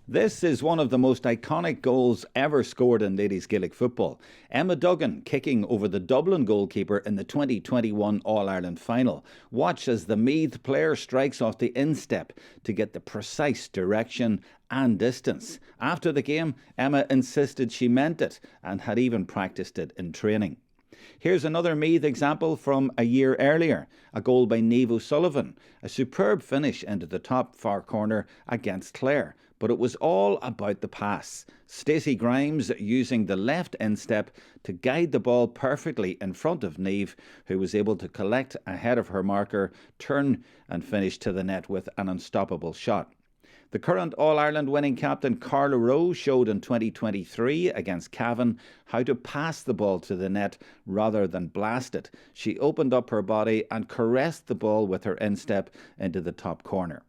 This is one of the most iconic goals ever scored in ladies Gaelic football. Emma Duggan kicking over the Dublin goalkeeper in the 2021 All-Ireland final. Watch as the Meath player strikes off the InStep to get the precise direction and distance. After the game, Emma insisted she meant it and had even practiced it in training. Here's another Meath example from a year earlier. A goal by Niamh O'Sullivan. A superb finish into the top far corner against Clare. But it was all about the pass. Stacey Grimes using the left instep to guide the ball perfectly in front of Niamh, who was able to collect ahead of her marker, turn and finish to the net with an unstoppable shot. The current All-Ireland winning captain Carla Rowe showed in 2023 against Cavan how to pass the ball to the net rather than blast it. She opened up her body and caressed the ball with her instep into the top corner.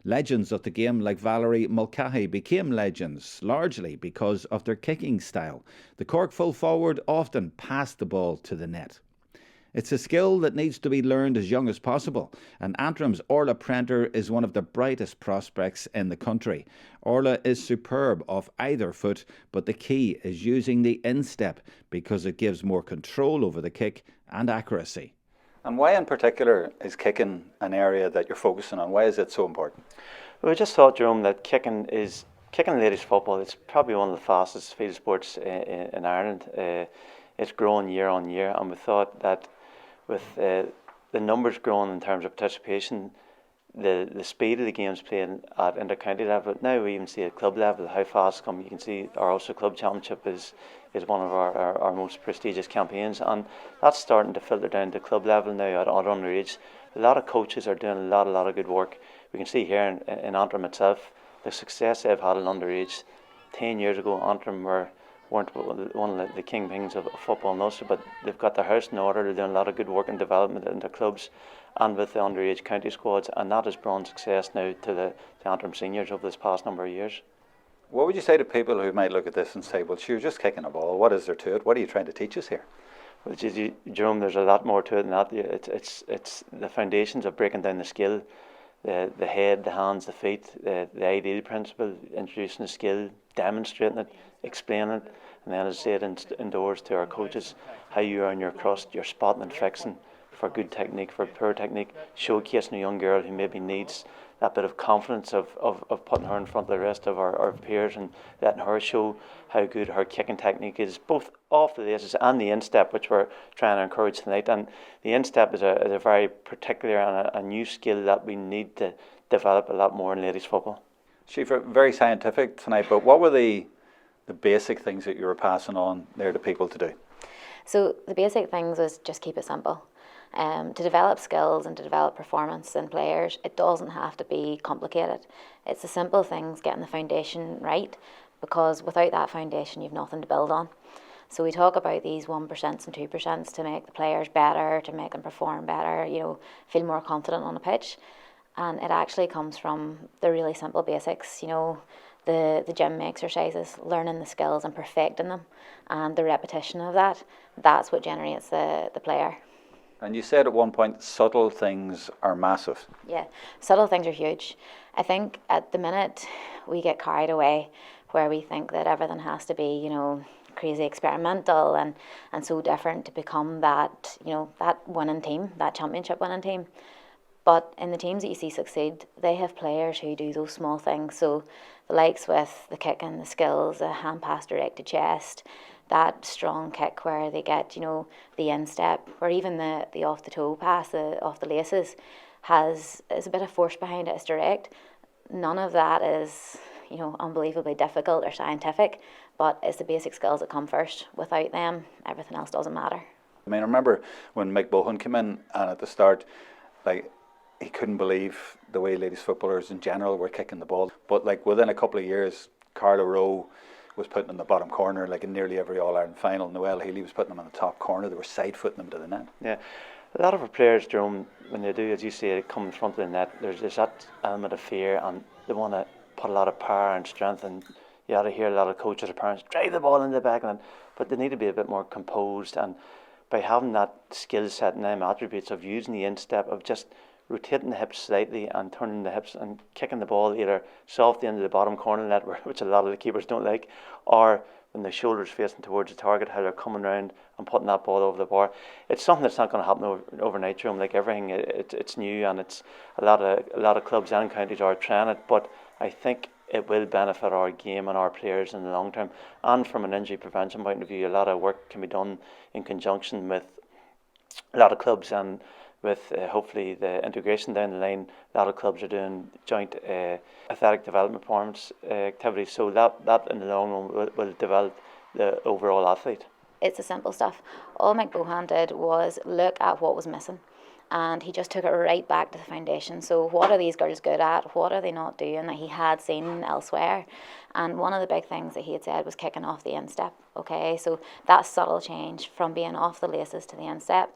Legends of the game like Valerie Mulcahy became legends largely because of their kicking style. The Cork full forward often passed the ball to the net. It's a skill that needs to be learned as young as possible, and Antrim's Orla Prenter is one of the brightest prospects in the country. Orla is superb off either foot, but the key is using the instep because it gives more control over the kick and accuracy. And why in particular is kicking an area that you're focusing on? Why is it so important? Well, I just thought, Jerome, that kicking ladies football, it's probably one of the fastest field sports in Ireland. It's growing year on year, and we thought that with the numbers growing in terms of participation, the speed of the games playing at inter-county level, now we even see at club level how fast come. You can see our Ulster Club Championship is one of our most prestigious campaigns, and that's starting to filter down to club level now at underage. A lot of coaches are doing a lot of good work. We can see here in Antrim itself the success they've had in underage. 10 years ago, Antrim weren't one of the kingpins of football in Ulster, but they've got their house in order. They're doing a lot of good work and development in their clubs and with the underage county squads, and that has brought success now to the Antrim seniors over this past number of years. What would you say to people who might look at this and say, well, you're just kicking a ball, what is there to it? What are you trying to teach us here? Well, Jerome, there's a lot more to it than that. It's the foundations of breaking down the skill, the head, the hands, the feet, the ideal principle, introducing the skill, demonstrating it, explaining it, and then as I said indoors to our coaches, how you earn your crust, your spotting and fixing for good technique, for poor technique, showcasing a young girl who maybe needs that bit of confidence of putting her in front of the rest of our peers and letting her show how good her kicking technique is, both off the laces and the instep, which we're trying to encourage tonight. And the instep is a very particular and a new skill that we need to develop a lot more in ladies football. Shiva, very scientific tonight, but what were the basic things that you were passing on there to people to do? So the basic things was just keep it simple. To develop skills and to develop performance in players, it doesn't have to be complicated. It's the simple things, getting the foundation right, because without that foundation you've nothing to build on. So we talk about these 1% and 2% to make the players better, to make them perform better, feel more confident on the pitch. And it actually comes from the really simple basics, the gym exercises, learning the skills and perfecting them, and the repetition of that, that's what generates the player. And you said at one point, subtle things are massive. Yeah, subtle things are huge. I think at the minute we get carried away where we think that everything has to be, crazy experimental and so different to become that, that winning team, that championship winning team. But in the teams that you see succeed, they have players who do those small things. So the likes with the kicking, the skills, the hand pass direct to chest, that strong kick where they get, the instep, or even the off the toe pass, off the laces, is a bit of force behind it, it's direct. None of that is, unbelievably difficult or scientific, but it's the basic skills that come first. Without them, everything else doesn't matter. I remember when Mick Bohan came in, and at the start, he couldn't believe the way ladies footballers in general were kicking the ball. But within a couple of years, Carla Rowe was putting them in the bottom corner, in nearly every All-Ireland final. Noelle Healy was putting them in the top corner. They were side-footing them to the net. Yeah, a lot of our players, Jerome, when they do, as you say, come in front of the net, there's that element of fear, and they want to put a lot of power and strength, and you ought to hear a lot of coaches or parents drive the ball into the back, but they need to be a bit more composed, and by having that skill set and them attributes of using the instep, of just rotating the hips slightly and turning the hips and kicking the ball either softly into the bottom corner net, which a lot of the keepers don't like, or when the shoulders facing towards the target, how they're coming round and putting that ball over the bar. It's something that's not going to happen overnight, Jerome. Like everything, it's new, and it's a lot of clubs and counties are trying it. But I think it will benefit our game and our players in the long term. And from an injury prevention point of view, a lot of work can be done in conjunction with a lot of clubs, and with hopefully the integration down the line. A lot of clubs are doing joint athletic development performance activities, so that in the long run will develop the overall athlete. It's the simple stuff. All Mick Bohan did was look at what was missing, and he just took it right back to the foundation. So what are these girls good at? What are they not doing that he had seen elsewhere? And one of the big things that he had said was kicking off the InStep. Okay, so that subtle change from being off the laces to the InStep.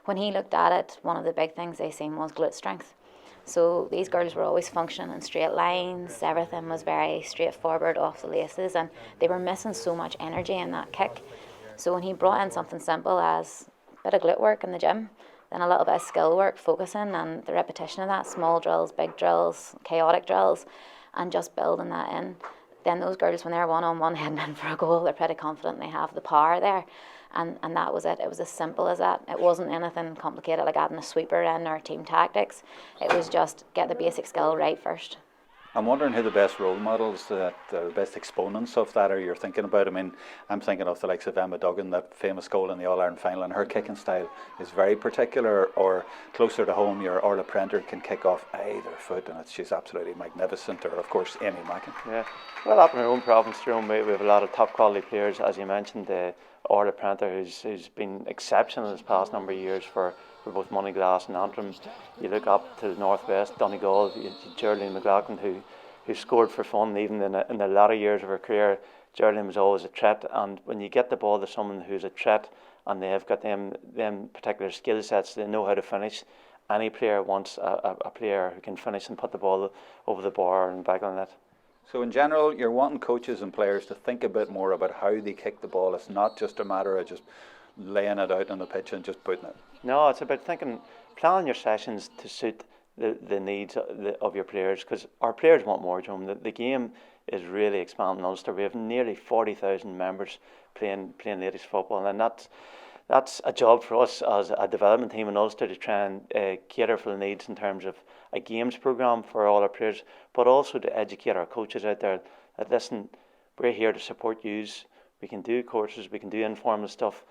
When he looked at it, one of the big things they seen was glute strength. So these girls were always functioning in straight lines. Everything was very straightforward off the laces, and they were missing so much energy in that kick. So when he brought in something simple as a bit of glute work in the gym, then a little bit of skill work, focusing and the repetition of that, small drills, big drills, chaotic drills, and just building that in, then those girls, when they're one-on-one heading in for a goal, they're pretty confident they have the power there. And that was it. It was as simple as that. It wasn't anything complicated like adding a sweeper in or team tactics. It was just get the basic skill right first. I'm wondering who the best role models, the best exponents of that are you're thinking about. I mean, I'm thinking of the likes of Emma Duggan, that famous goal in the All-Ireland final, and her kicking style is very particular. Or closer to home, your Orla Prenter can kick off either foot, and she's absolutely magnificent. Or, of course, Amy Mackin. Yeah, well, up in our own province, Jerome, we have a lot of top quality players, as you mentioned. Orla Prenter, who's been exceptional this past number of years for both Moneyglass and Antrim. You look up to the northwest, Donegal, Geraldine McLaughlin, who scored for fun even in the latter years of her career. Geraldine was always a threat, and when you get the ball to someone who's a threat and they've got them particular skill sets, they know how to finish. Any player wants a player who can finish and put the ball over the bar and back on net. So in general, you're wanting coaches and players to think a bit more about how they kick the ball. It's not just a matter of just laying it out on the pitch and just putting it. No, it's about planning your sessions to suit the needs of your players, because our players want more, John. The game is really expanding in Ulster. We have nearly 40,000 members playing ladies football, and that's a job for us as a development team in Ulster to try and cater for the needs in terms of a games programme for all our players, but also to educate our coaches out there that, listen, we're here to support yous. We can do courses, we can do informal stuff,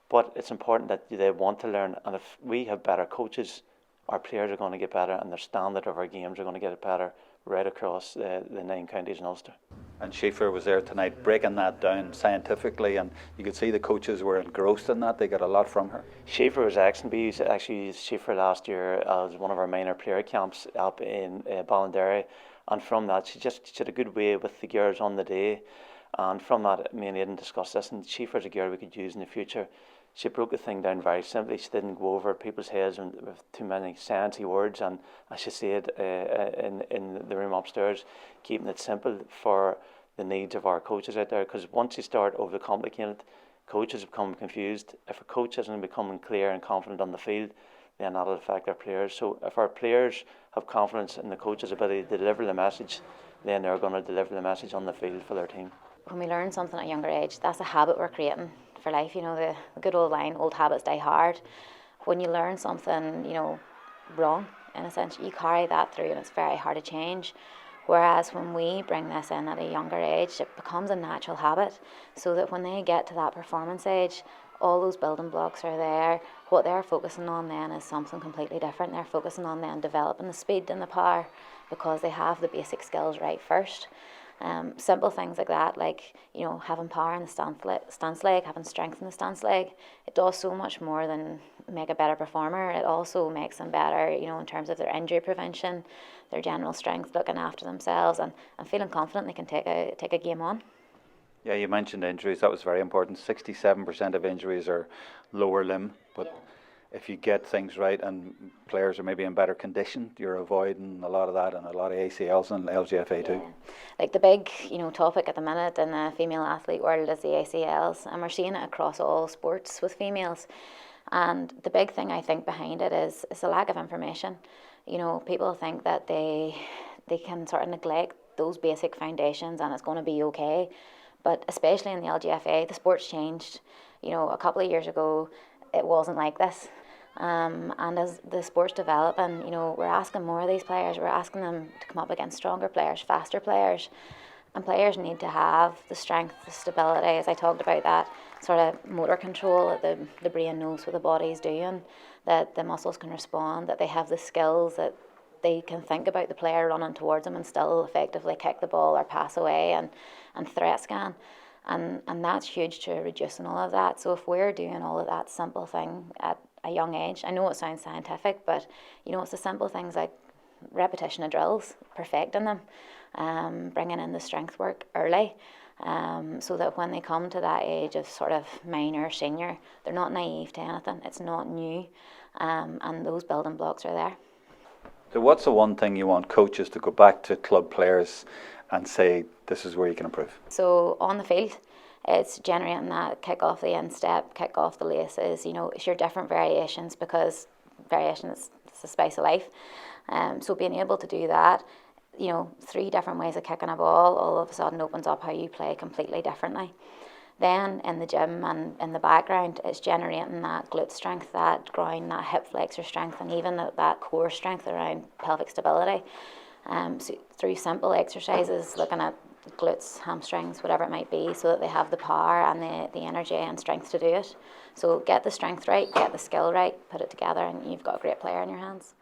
but it's important that they want to learn, and if we have better coaches, our players are going to get better, and the standard of our games are going to get better right across the 9 counties in Ulster. And Schaefer was there tonight breaking that down scientifically, and you could see the coaches were engrossed in that. They got a lot from her. Schaefer was excellent. We used Schaefer last year as one of our minor player camps up in Ballinderry, and from that she had a good way with the girls on the day, and from that me and Aidan discussed this, and Schaefer's a girl we could use in the future. She broke the thing down very simply. She didn't go over people's heads with too many sciencey words, and as she said in the room upstairs, keeping it simple for the needs of our coaches out there. Because once you start overcomplicating it, coaches become confused. If a coach isn't becoming clear and confident on the field, then that'll affect our players. So if our players have confidence in the coach's ability to deliver the message, then they're going to deliver the message on the field for their team. When we learn something at a younger age, that's a habit we're creating for life. You know, the good old line, old habits die hard. When you learn something, wrong, in a sense, you carry that through, and it's very hard to change. Whereas when we bring this in at a younger age, it becomes a natural habit, so that when they get to that performance age, all those building blocks are there. What they're focusing on then is something completely different. They're focusing on then developing the speed and the power, because they have the basic skills right first. Simple things like that, like having power in the stance leg, having strength in the stance leg, it does so much more than make a better performer. It also makes them better, in terms of their injury prevention, their general strength, looking after themselves, and feeling confident they can take a game on. Yeah, you mentioned injuries. That was very important. 67% of injuries are lower limb, but if you get things right and players are maybe in better condition, you're avoiding a lot of that, and a lot of ACLs and LGFA too. Yeah. Like the big, topic at the minute in the female athlete world is the ACLs, and we're seeing it across all sports with females. And the big thing I think behind it is a lack of information. You know, people think that they can sort of neglect those basic foundations and it's going to be okay. But especially in the LGFA, the sport's changed. You know, a couple of years ago, it wasn't like this. And as the sport's developing, you know, we're asking more of these players. We're asking them to come up against stronger players, faster players. And players need to have the strength, the stability, as I talked about, that sort of motor control that the brain knows what the body's doing, that the muscles can respond, that they have the skills, that they can think about the player running towards them and still effectively kick the ball or pass away and threat scan. And that's huge to reducing all of that. So if we're doing all of that simple thing at a young age, I know it sounds scientific, but you know, it's the simple things like repetition of drills, perfecting them, bringing in the strength work early, so that when they come to that age of sort of minor, senior, they're not naive to anything. It's not new, and those building blocks are there. So what's the one thing you want coaches to go back to club players and say, this is where you can improve? So on the field, it's generating that kick off the InStep, kick off the laces, you know, it's your different variations, because variation is the spice of life. So being able to do that, you know, 3 different ways of kicking a ball all of a sudden opens up how you play completely differently. Then in the gym and in the background, it's generating that glute strength, that groin, that hip flexor strength, and even that core strength around pelvic stability. So through simple exercises, looking at glutes, hamstrings, whatever it might be, so that they have the power and the energy and strength to do it. So get the strength right, get the skill right, put it together, and you've got a great player in your hands.